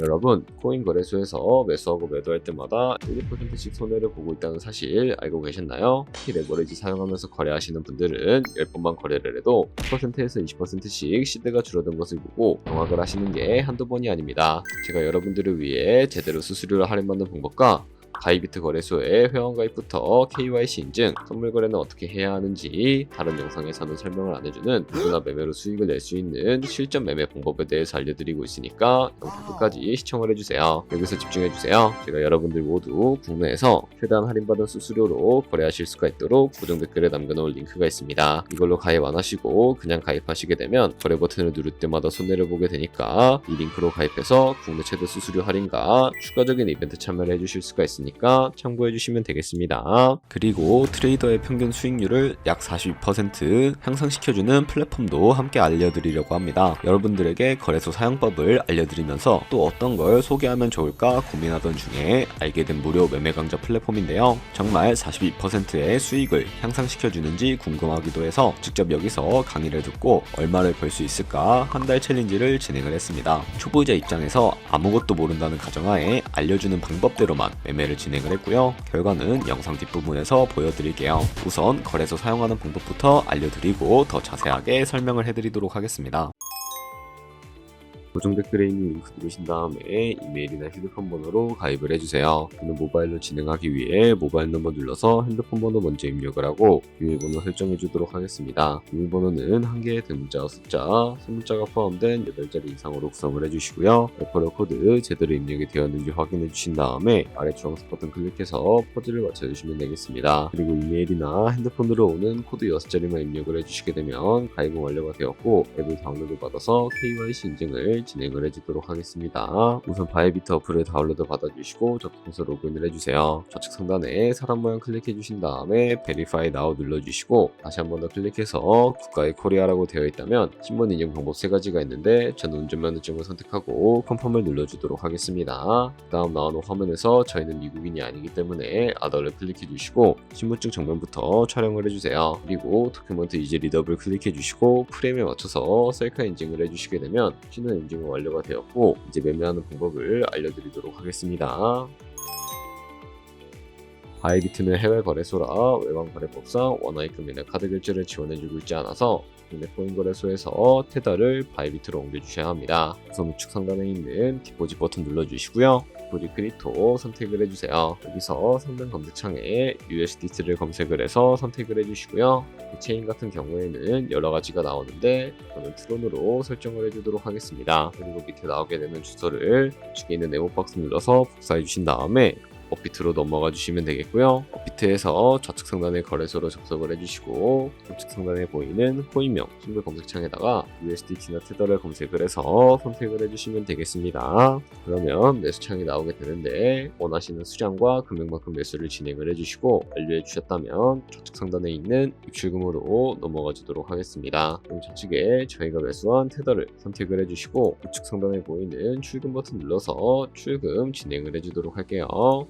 여러분, 코인 거래소에서 매수하고 매도할 때마다 1~2%씩 손해를 보고 있다는 사실 알고 계셨나요? 특히 레버리지 사용하면서 거래하시는 분들은 10번만 거래를 해도 10%에서 20%씩 시드가 줄어든 것을 보고 경악을 하시는 게 한두 번이 아닙니다. 제가 여러분들을 위해 제대로 수수료를 할인받는 방법과 바이비트 거래소의 회원가입부터 KYC 인증, 선물 거래는 어떻게 해야 하는지 다른 영상에서는 설명을 안 해주는 누구나 매매로 수익을 낼 수 있는 실전 매매 방법에 대해서 알려드리고 있으니까 영상 끝까지 시청을 해주세요. 여기서 집중해주세요. 제가 여러분들 모두 국내에서 최대한 할인받은 수수료로 거래하실 수가 있도록 고정 댓글에 남겨놓은 링크가 있습니다. 이걸로 가입 안 하시고 그냥 가입하시게 되면 거래 버튼을 누를 때마다 손해를 보게 되니까 이 링크로 가입해서 국내 최대 수수료 할인과 추가적인 이벤트 참여를 해주실 수가 있습니다. 참고해 주시면 되겠습니다. 그리고 트레이더의 평균 수익률을 약 42% 향상시켜주는 플랫폼도 함께 알려드리려고 합니다. 여러분들에게 거래소 사용법을 알려드리면서 또 어떤 걸 소개하면 좋을까 고민하던 중에 알게 된 무료 매매 강좌 플랫폼인데요. 정말 42%의 수익을 향상시켜주는지 궁금하기도 해서 직접 여기서 강의를 듣고 얼마를 벌 수 있을까 한 달 챌린지를 진행을 했습니다. 초보자 입장에서 아무것도 모른다는 가정하에 알려주는 방법대로만 매매를 진행을 했고요. 결과는 영상 뒷부분에서 보여드릴게요. 우선 거래소 사용하는 방법부터 알려드리고 더 자세하게 설명을 해드리도록 하겠습니다. 고정 댓글에 있는 링크 누르신 다음에 이메일이나 휴대폰 번호로 가입을 해주세요. 저는 모바일로 진행하기 위해 모바일 넘버 눌러서 핸드폰 번호 먼저 입력을 하고 비밀번호 설정해 주도록 하겠습니다. 비밀번호는 한 개의 대문자와 숫자, 소문자가 포함된 8자리 이상으로 구성을 해주시고요. 레퍼럴 코드 제대로 입력이 되었는지 확인해 주신 다음에 아래 주황색 버튼 클릭해서 퍼즐을 맞춰주시면 되겠습니다. 그리고 이메일이나 핸드폰으로 오는 코드 6자리만 입력을 해주시게 되면 가입은 완료가 되었고 앱을 다운로드 받아서 KYC 인증을 진행을 해주도록 하겠습니다. 우선 바이비트 어플을 다운로드 받아주시고 접속해서 로그인을 해주세요. 좌측 상단에 사람 모양 클릭해 주신 다음에 Verify Now 눌러주시고 다시 한 번 더 클릭해서 국가의 코리아라고 되어 있다면 신분 인증 방법 3가지가 있는데 저는 운전면허증을 선택하고 컨펌을 눌러주도록 하겠습니다. 그 다음 나오는 화면에서 저희는 미국인이 아니기 때문에 아더를 클릭해 주시고 신분증 정면부터 촬영을 해주세요. 그리고 도큐먼트 이제 리더블 클릭해 주시고 프레임에 맞춰서 셀카 인증을 해주시게 되면 신원 인증은 완료가 되었고 이제 매매하는 방법을 알려드리도록 하겠습니다. 바이비트는 해외 거래소라 외환 거래법상 원화입금 이나 카드 결제를 지원해주고 있지 않아서 국내 코인 거래소에서 테더를 바이비트로 옮겨주셔야 합니다. 우선 우측 상단에 있는 디포짓 버튼 눌러주시고요. 디포짓 크립토 선택을 해주세요. 여기서 상단 검색창에 USDT를 검색을 해서 선택을 해주시고요. 체인 같은 경우에는 여러 가지가 나오는데 저는 트론으로 설정을 해주도록 하겠습니다. 그리고 밑에 나오게 되는 주소를 우측에 있는 네모 박스 눌러서 복사해 주신 다음에 업비트로 넘어가 주시면 되겠고요. 업비트에서 좌측 상단의 거래소로 접속을 해주시고 우측 상단에 보이는 코인명 신규 검색창에다가 USDT나 테더를 검색을 해서 선택을 해주시면 되겠습니다. 그러면 매수창이 나오게 되는데 원하시는 수량과 금액만큼 매수를 진행을 해주시고 완료해 주셨다면 좌측 상단에 있는 입출금으로 넘어가 주도록 하겠습니다. 그럼 좌측에 저희가 매수한 테더를 선택을 해주시고 우측 상단에 보이는 출금 버튼 눌러서 출금 진행을 해주도록 할게요.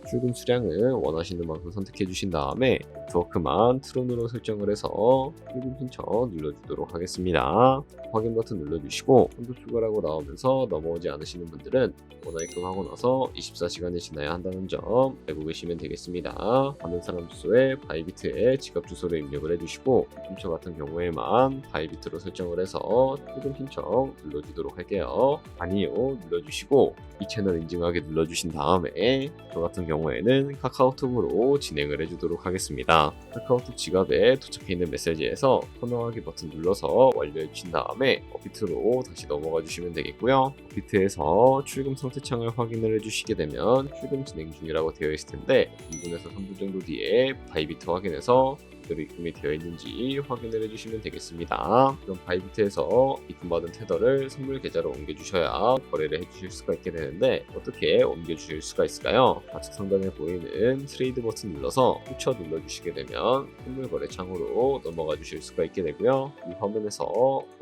출금 수량은 원하시는 만큼 선택해 주신 다음에 네트워크만 트론으로 설정을 해서 출금 신청 눌러주도록 하겠습니다. 확인 버튼 눌러주시고 한도 추가라고 나오면서 넘어오지 않으시는 분들은 원화입금하고 나서 24시간이 지나야 한다는 점 알고 계시면 되겠습니다. 받는 사람 주소에 바이비트에 지갑 주소를 입력을 해주시고 신청 같은 경우에만 바이비트로 설정을 해서 출금 신청 눌러주도록 할게요. 아니요 눌러주시고 이 채널 인증하게 눌러주신 다음에 저 같은 경우에는 카카오톡으로 진행을 해주도록 하겠습니다. 카카오톡 지갑에 도착해 있는 메시지에서 선호하기 버튼 눌러서 완료해 주신 다음에 업비트로 다시 넘어가 주시면 되겠고요. 업비트에서 출금 상태창을 확인을 해주시게 되면 출금 진행 중이라고 되어 있을 텐데 2분에서 3분 정도 뒤에 바이비트 확인해서 그대로 입금이 되어 있는지 확인을 해주시면 되겠습니다. 그럼 바이비트에서 입금받은 테더를 선물 계좌로 옮겨주셔야 거래를 해주실 수가 있게 되는데 어떻게 옮겨주실 수가 있을까요? 좌측 상단에 보이는 트레이드 버튼 눌러서 후쳐 눌러주시게 되면 선물 거래 창으로 넘어가 주실 수가 있게 되고요. 이 화면에서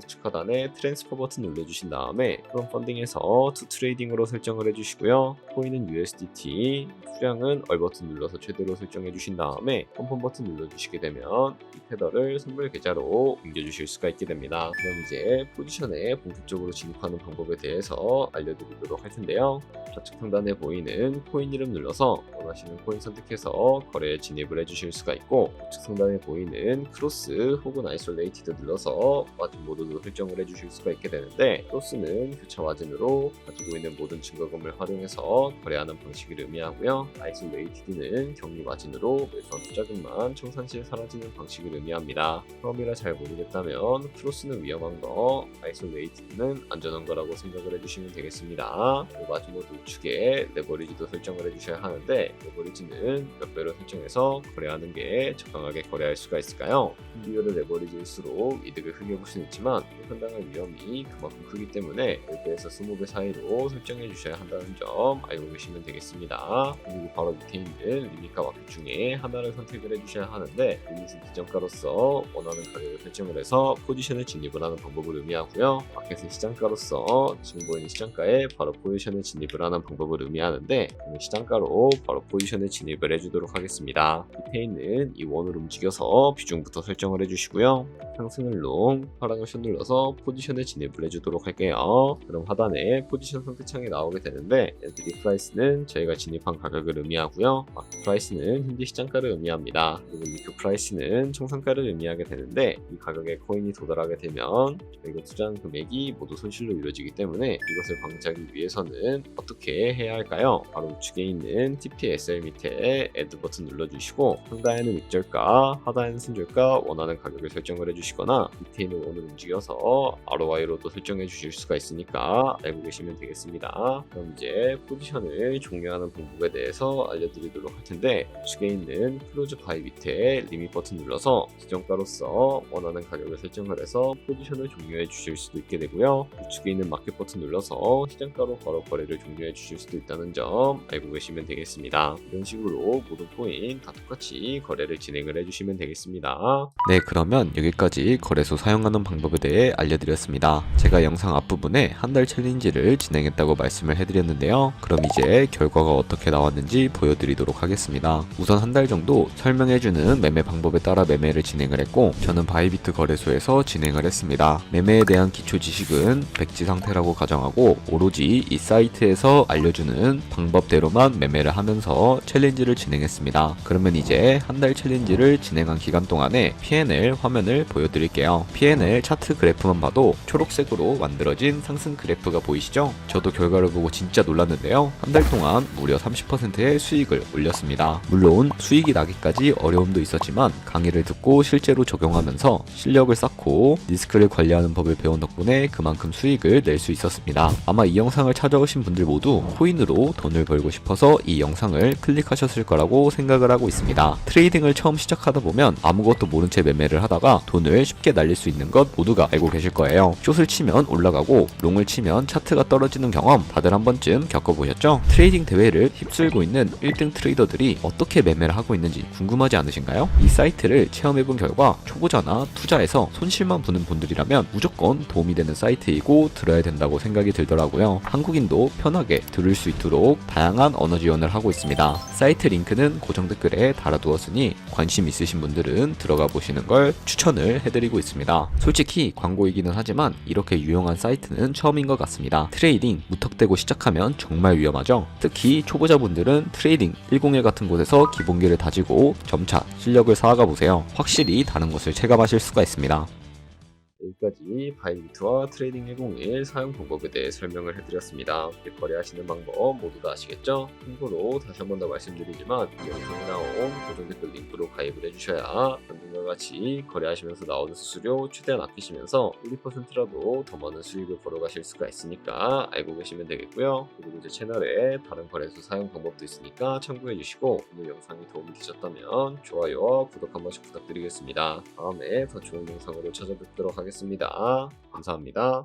우측 하단에 트랜스퍼 버튼 눌러주신 다음에 프롬 펀딩에서 투 트레이딩으로 설정을 해주시고요. 코인은 USDT, 수량은 얼 버튼 눌러서 최대로 설정해 주신 다음에 펌펌 버튼 눌러주시게 되면 되면 이 테더를 선물 계좌로 옮겨주실 수가 있게 됩니다. 그럼 이제 포지션에 본격적으로 진입하는 방법에 대해서 알려드리도록 할 텐데요. 좌측 상단에 보이는 코인 이름 눌러서 원하시는 코인 선택해서 거래에 진입을 해주실 수가 있고, 우측 상단에 보이는 크로스 혹은 아이솔레이티드 눌러서 마진 모드도 설정을 해주실 수가 있게 되는데, 크로스는 교차 마진으로 가지고 있는 모든 증거금을 활용해서 거래하는 방식을 의미하고요. 아이솔레이티드는 격리 마진으로 매수한 투자금만 청산 시에 사라지는 방식을 의미합니다. 처음이라 잘 모르겠다면 크로스는 위험한 거, 아이솔레이티드는 안전한 거라고 생각을 해주시면 되겠습니다. 마진 모드 우측에 레버리지도 설정을 해주셔야 하는데, 레버리지는 몇 배로 설정해서 거래하는 게 적당하게 거래할 수가 있을까요? 비율의 레버리지일수록 이득을 크게 볼 수는 있지만 상당한 위험이 그만큼 크기 때문에 10배에서 20배 사이로 설정해 주셔야 한다는 점 알고 계시면 되겠습니다. 그리고 바로 밑에 있는 리밋과 마켓 중에 하나를 선택을 해주셔야 하는데, 리밋은 기점가로서 원하는 가격을 설정을 해서 포지션에 진입을 하는 방법을 의미하고요. 마켓은 시장가로서 지금 보이는 시장가에 바로 포지션에 진입을 하는 방법을 의미하는데, 시장가로 바로 포지션에 진입을 해주도록 하겠습니다. 밑에 있는 이 원을 움직여서 비중부터 설정을 해주시고요. 상승을 롱, 하락을 숏 눌러서 포지션에 진입을 해주도록 할게요. 그럼 하단에 포지션 선택창이 나오게 되는데, 엔트리 프라이스는 저희가 진입한 가격을 의미하고요. 마켓 프라이스는 현재 시장가를 의미합니다. 그리고 리큐 프라이스는 청산가를 의미하게 되는데, 이 가격에 코인이 도달하게 되면 저희가 투자한 금액이 모두 손실로 이루어지기 때문에 이것을 방지하기 위해서는 어떻게 해야 할까요? 바로 우측에 있는 TPSL 밑에 Add 버튼 눌러주시고, 상단에는 익절가, 하단에는 순절가 원하는 가격을 설정을 해주시거나, 밑에 있는 원을 움직여서 ROI로도 설정해 주실 수가 있으니까 알고 계시면 되겠습니다. 그럼 이제 포지션을 종료하는 방법에 대해서 알려드리도록 할 텐데, 우측에 있는 클로즈 바이 밑에 리밋 버튼 눌러서 지정가로서 원하는 가격을 설정을 해서 포지션을 종료해 주실 수도 있게 되고요. 우측에 있는 마켓 버튼 눌러서 시장가로 바로 거래를 종료해 주실 수도 있다는 점 알고 계시면 되겠습니다. 이런 식으로 모든 코인 다 똑같이 거래를 진행을 해주시면 되겠습니다. 네, 그러면 여기까지 거래소 사용하는 방법에 대해 알려드렸습니다. 제가 영상 앞부분에 한 달 챌린지를 진행했다고 말씀을 해드렸는데요. 그럼 이제 결과가 어떻게 나왔는지 보여드리도록 하겠습니다. 우선 한 달 정도 설명해주는 매매 방법에 따라 매매를 진행을 했고, 저는 바이비트 거래소에서 진행을 했습니다. 매매에 대한 기초 지식은 백지 상태라고 가정하고, 오로지 이 사이트에서 알려주는 방법대로만 매매를 하면서 챌린지를 진행했습니다. 그러면 이제 한 달 챌린지를 진행한 기간 동안에 P&L 화면을 보여드릴게요. P&L 차트 그래프만 봐도 초록색으로 만들어진 상승 그래프가 보이시죠? 저도 결과를 보고 진짜 놀랐는데요. 한 달 동안 무려 30%의 수익을 올렸습니다. 물론 수익이 나기까지 어려움도 있었지만 강의를 듣고 실제로 적용하면서 실력을 쌓고 리스크를 관리하는 법을 배운 덕분에 그만큼 수익을 낼 수 있었습니다. 아마 이 영상을 찾아오신 분들 모두 코인으로 돈을 벌고 싶어서 이 영상을 클릭하셨을 거라고 생각을 하고 있습니다. 트레이딩을 처음 시작하다 보면 아무것도 모른 채 매매를 하다가 돈을 쉽게 날릴 수 있는 것 모두가 알고 계실 거예요. 숏을 치면 올라가고 롱을 치면 차트가 떨어지는 경험 다들 한 번쯤 겪어보셨죠? 트레이딩 대회를 휩쓸고 있는 1등 트레이더들이 어떻게 매매를 하고 있는지 궁금하지 않으신가요? 이 사이트를 체험해본 결과 초보자나 투자에서 손실만 보는 분들이라면 무조건 도움이 되는 사이트이고 들어야 된다고 생각이 들더라고요. 한국인도 편하게 들을 수 있도록 다양한 언어 지원을 하고 있습니다. 사이트 링크는 고정 댓글에 달아두었으니 관심 있으신 분들은 들어가 보시는 걸 추천을 해드리고 있습니다. 솔직히 광고이기는 하지만 이렇게 유용한 사이트는 처음인 것 같습니다. 트레이딩 무턱대고 시작하면 정말 위험하죠. 특히 초보자분들은 트레이딩 101 같은 곳에서 기본기를 다지고 점차 실력을 쌓아가 보세요. 확실히 다른 것을 체감하실 수가 있습니다. 여기까지 바이비트와 트레이딩 101 사용 방법에 대해 설명을 해드렸습니다. 거래하시는 방법 모두 다 아시겠죠? 참고로 다시 한 번 더 말씀드리지만 이 영상에 나온 고정 댓글 링크로 가입을 해주셔야 방금과 같이 거래하시면서 나오는 수수료 최대한 아끼시면서 1~2%라도 더 많은 수익을 벌어가실 수가 있으니까 알고 계시면 되겠고요. 그리고 제 채널에 다른 거래소 사용 방법도 있으니까 참고해주시고, 오늘 영상이 도움이 되셨다면 좋아요와 구독 한 번씩 부탁드리겠습니다. 다음에 더 좋은 영상으로 찾아뵙도록 하겠습니다. 감사합니다.